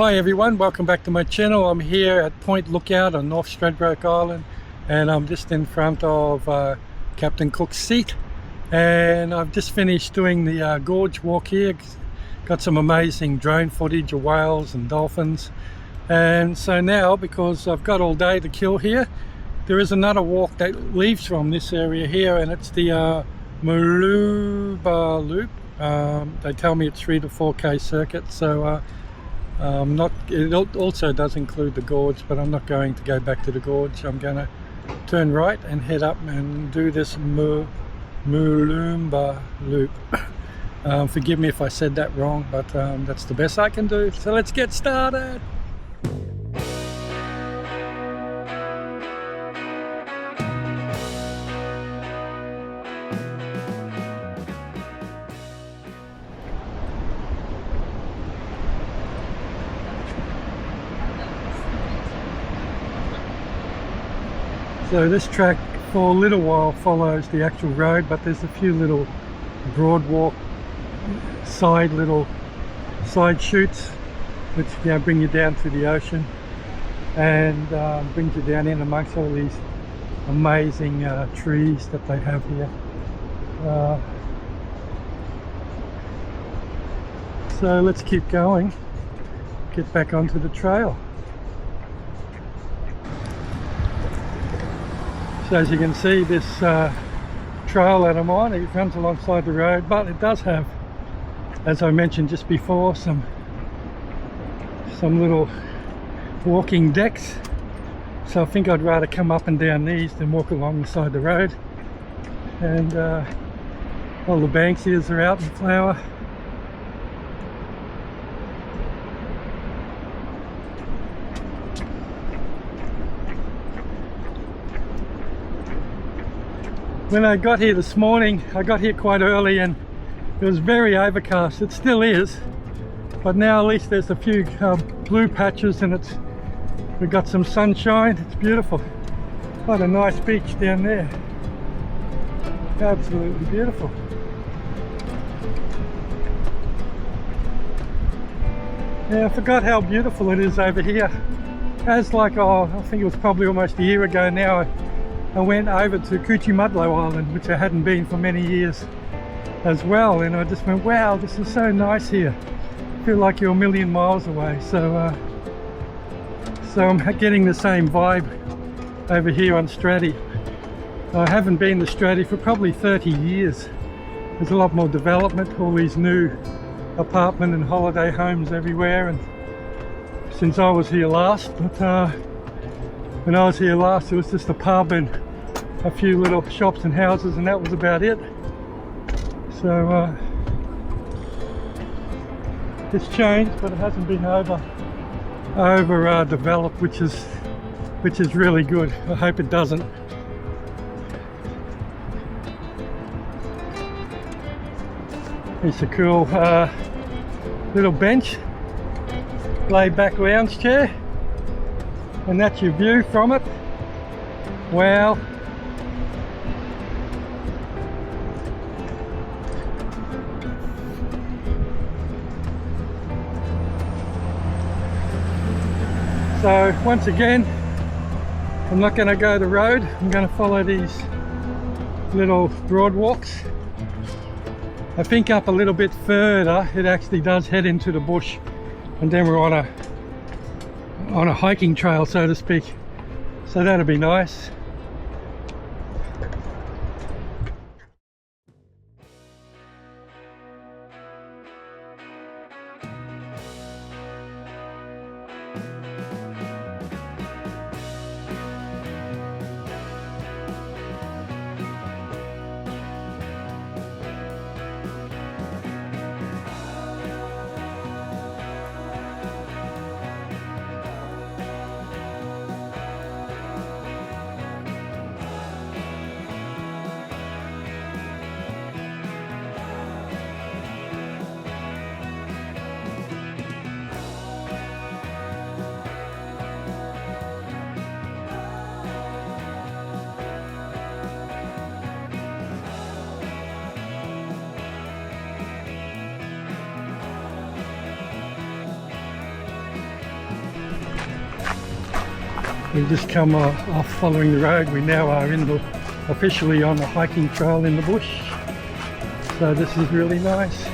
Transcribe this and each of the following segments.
Hi everyone, welcome back to my channel. I'm here at Point Lookout on North Stradbroke Island, and I'm just in front of Captain Cook's seat, and I've just finished doing the gorge walk here. Got some amazing drone footage of whales and dolphins, and so now, because I've got all day to kill here, there is another walk that leaves from this area here, and it's the Mooloomba Loop. They tell me it's 3 to 4k circuit, so it also does include the gorge, but I'm not going to go back to the gorge. I'm going to turn right and head up and do this Mooloomba Loop. Forgive me if I said that wrong, but that's the best I can do. So let's get started. So this track for a little while follows the actual road, but there's a few little boardwalk side shoots which bring you down to the ocean, and brings you down in amongst all these amazing trees that they have here. So let's keep going, get back onto the trail. So as you can see, this trail that I'm on, it runs alongside the road, but it does have, as I mentioned just before, some little walking decks. So I think I'd rather come up and down these than walk alongside the road. And all the banksias are out in flower. When I got here this morning, I got here quite early and it was very overcast. It still is, but now at least there's a few blue patches and we've got some sunshine. It's beautiful. What a nice beach down there. Absolutely beautiful. Yeah, I forgot how beautiful it is over here. As like, I think it was probably almost a year ago now, I went over to Minjerribah Island, which I hadn't been for many years as well, and I just went, wow, this is so nice here. I feel like you're a million miles away. So I'm getting the same vibe over here on Straddy. I haven't been to Straddy for probably 30 years. There's a lot more development, all these new apartment and holiday homes everywhere, and since I was here last, but when I was here last, it was just a pub and a few little shops and houses, and that was about it. So it's changed, but it hasn't been over developed, which is really good. I hope it doesn't. It's a cool little bench, laid back lounge chair. And that's your view from it. Wow. So once again, I'm not going to go the road. I'm going to follow these little boardwalks. I think up a little bit further it actually does head into the bush, and then we're on a hiking trail, so to speak, so that'll be nice. We've just come off following the road. We now are officially on the hiking trail in the bush. So this is really nice.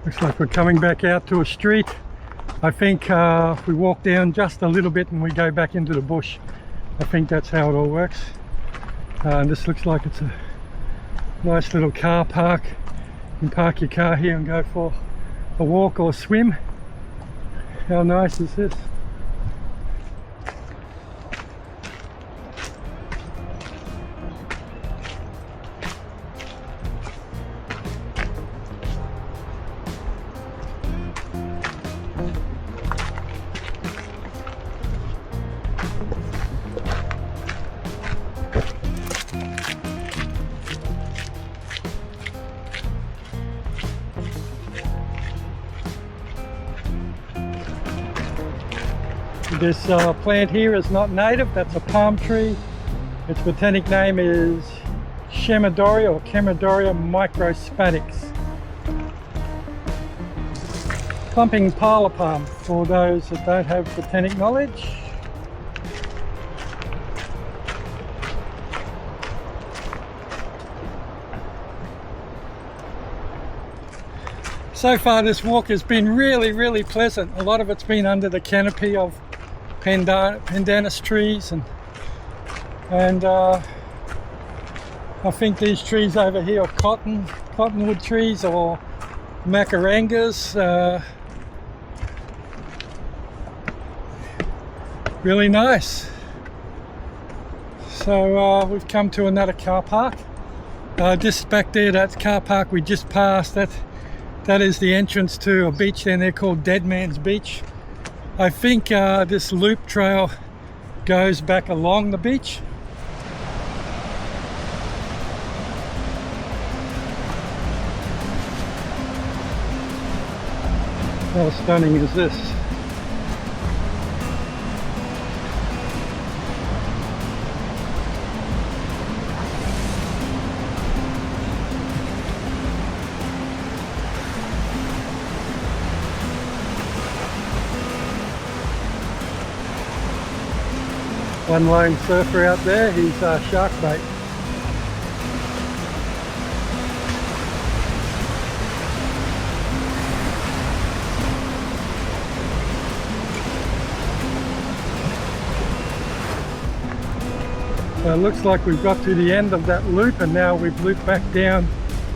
Looks like we're coming back out to a street. I think if we walk down just a little bit and we go back into the bush, I think that's how it all works. And this looks like it's a nice little car park. You can park your car here and go for a walk or a swim. How nice is this? This plant here is not native, that's a palm tree. Its botanic name is Chemadoria or Chemadoria microspatix. Clumping parlour palm for those that don't have botanic knowledge. So far this walk has been really pleasant. A lot of it's been under the canopy of pandanus trees and I think these trees over here are cottonwood trees or macarangas. Really nice. So we've come to another car park. Just back there, that's car park we just passed. That is the entrance to a beach down there called Dead Man's Beach. I think this loop trail goes back along the beach. How stunning is this? One lone surfer out there, he's shark bait. So it looks like we've got to the end of that loop and now we've looped back down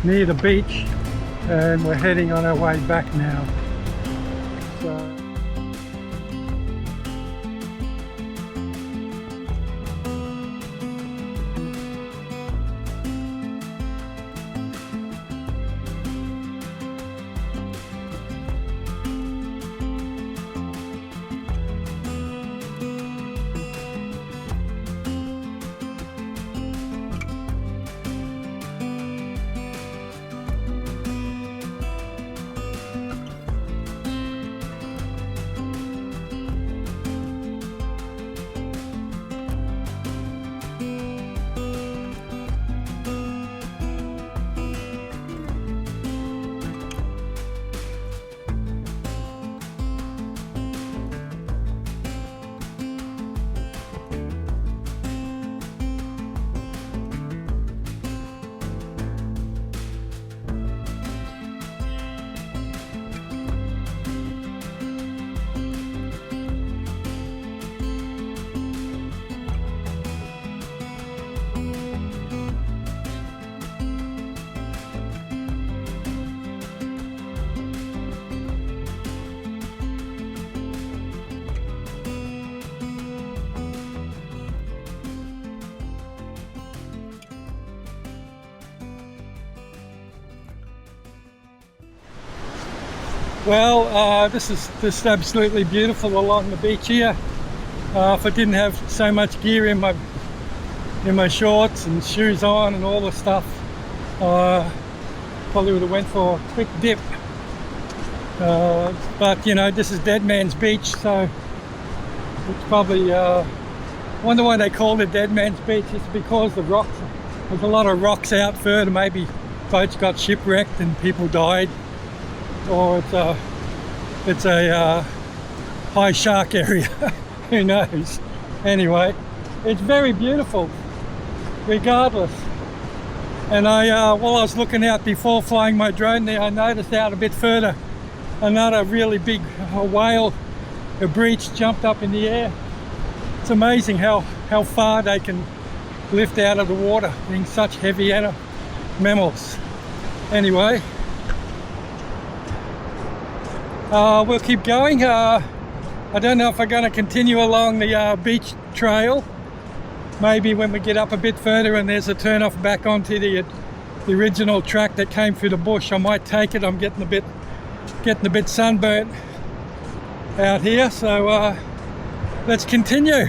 near the beach and we're heading on our way back now. So well, this is just absolutely beautiful along the beach here. If I didn't have so much gear in my shorts and shoes on and all the stuff, probably would have went for a quick dip. But you know, this is Dead Man's Beach, so it's probably wonder why they called it Dead Man's Beach. It's because there's a lot of rocks out further. Maybe boats got shipwrecked and people died, or it's a high shark area. Who knows? Anyway, it's very beautiful regardless. And while I was looking out before flying my drone there, I noticed out a bit further another really big whale, a breach, jumped up in the air. It's amazing how far they can lift out of the water, being such heavy mammals. Anyway, we'll keep going. I don't know if I'm going to continue along the beach trail. Maybe when we get up a bit further and there's a turn off back onto the original track that came through the bush, I might take it. I'm getting a bit sunburnt out here, so let's continue.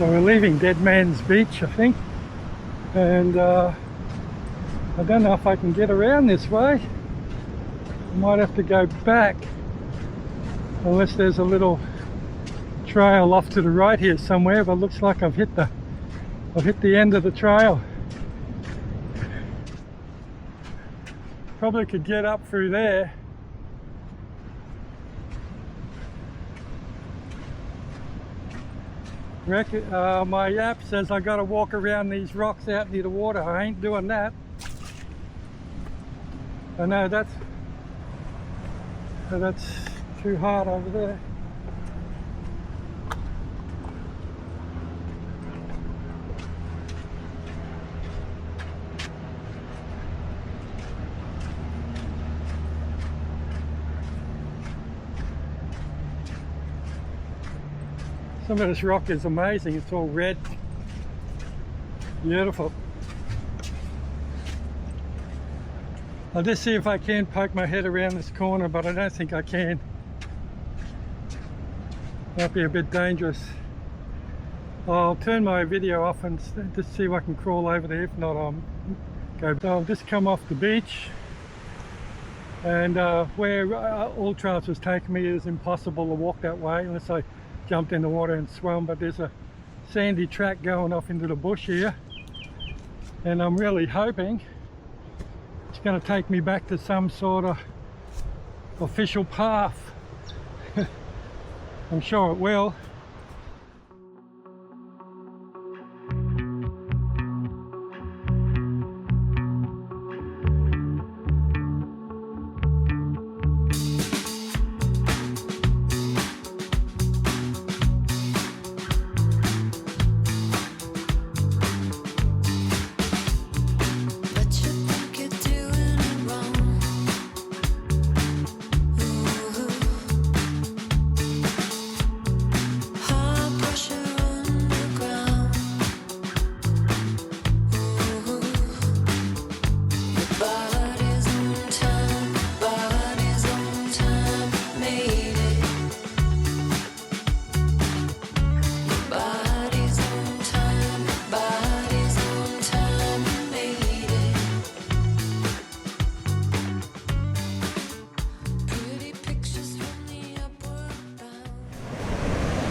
So we're leaving Dead Man's Beach, I think, and I don't know if I can get around this way. I might have to go back, unless there's a little trail off to the right here somewhere, but it looks like I've hit the end of the trail. Probably could get up through there. My app says I got to walk around these rocks out near the water. I ain't doing that. I know that's too hard over there. Some of this rock is amazing. It's all red. Beautiful. I'll just see if I can poke my head around this corner, but I don't think I can. Might be a bit dangerous. I'll turn my video off and just see if I can crawl over there. If not, I'll go. So I'll just come off the beach, and where AllTrails was taking me, it was impossible to walk that way unless I jumped in the water and swam. But there's a sandy track going off into the bush here, and I'm really hoping it's going to take me back to some sort of official path. I'm sure it will.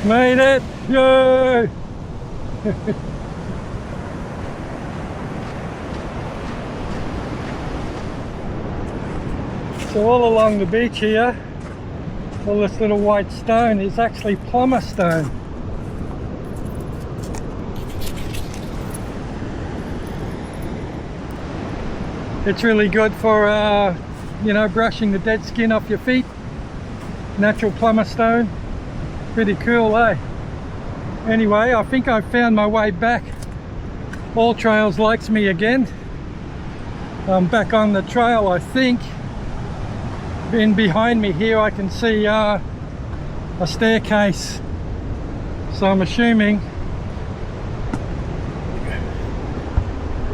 Made it! Yay! So all along the beach here, all this little white stone is actually plumber stone. It's really good for, you know, brushing the dead skin off your feet. Natural plumber stone. Pretty cool, eh? Anyway, I think I've found my way back. AllTrails likes me again. I'm back on the trail, I think. In behind me here I can see a staircase. So I'm assuming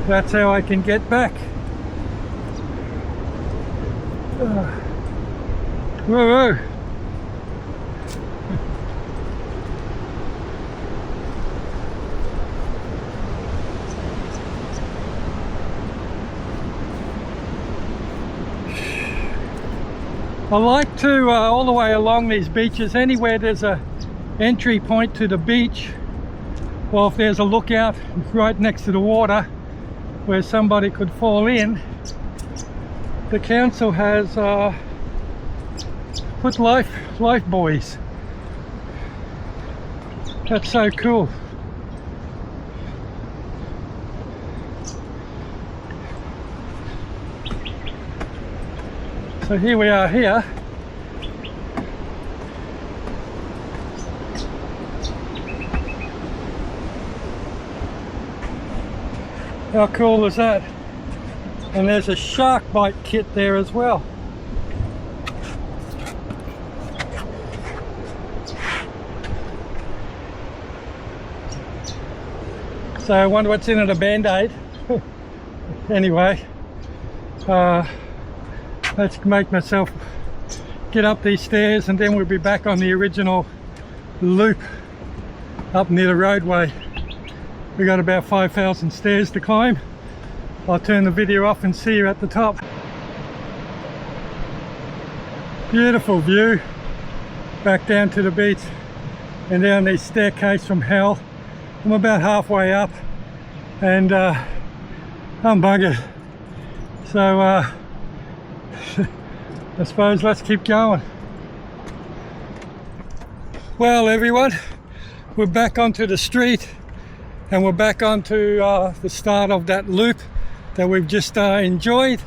that's how I can get back. Whoa, whoa. I like to, all the way along these beaches, anywhere there's a entry point to the beach, or if there's a lookout right next to the water where somebody could fall in, the council has put life buoys. That's so cool. So here we are here. How cool is that? And there's a shark bite kit there as well. So I wonder what's in it, a band-aid. Anyway, let's make myself get up these stairs, and then we'll be back on the original loop up near the roadway. We got about 5,000 stairs to climb. I'll turn the video off and see you at the top. Beautiful view back down to the beach and down this staircase from hell. I'm about halfway up and I'm buggered. So I suppose let's keep going. Well everyone, we're back onto the street and we're back onto the start of that loop that we've just enjoyed.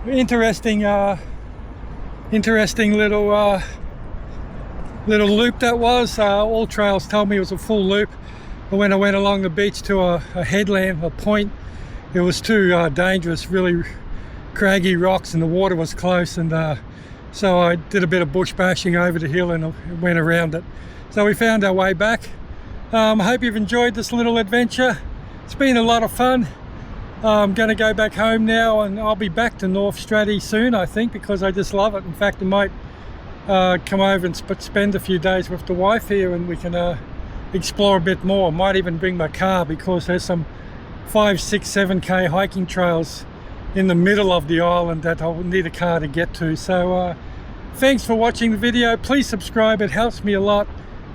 Interesting little loop that was. AllTrails told me it was a full loop, but when I went along the beach to a headland, a point, it was too dangerous, really craggy rocks and the water was close, and so I did a bit of bush bashing over the hill and went around it. So we found our way back. I hope you've enjoyed this little adventure. It's been a lot of fun. I'm going to go back home now and I'll be back to North Stradbroke soon, I think, because I just love it. In fact, I might come over and spend a few days with the wife here and we can explore a bit more. Might even bring my car because there's some 5, 6, 7k hiking trails in the middle of the island that I'll need a car to get to. So thanks for watching the video. Please subscribe, it helps me a lot.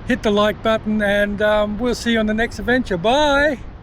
Hit the like button and we'll see you on the next adventure. Bye!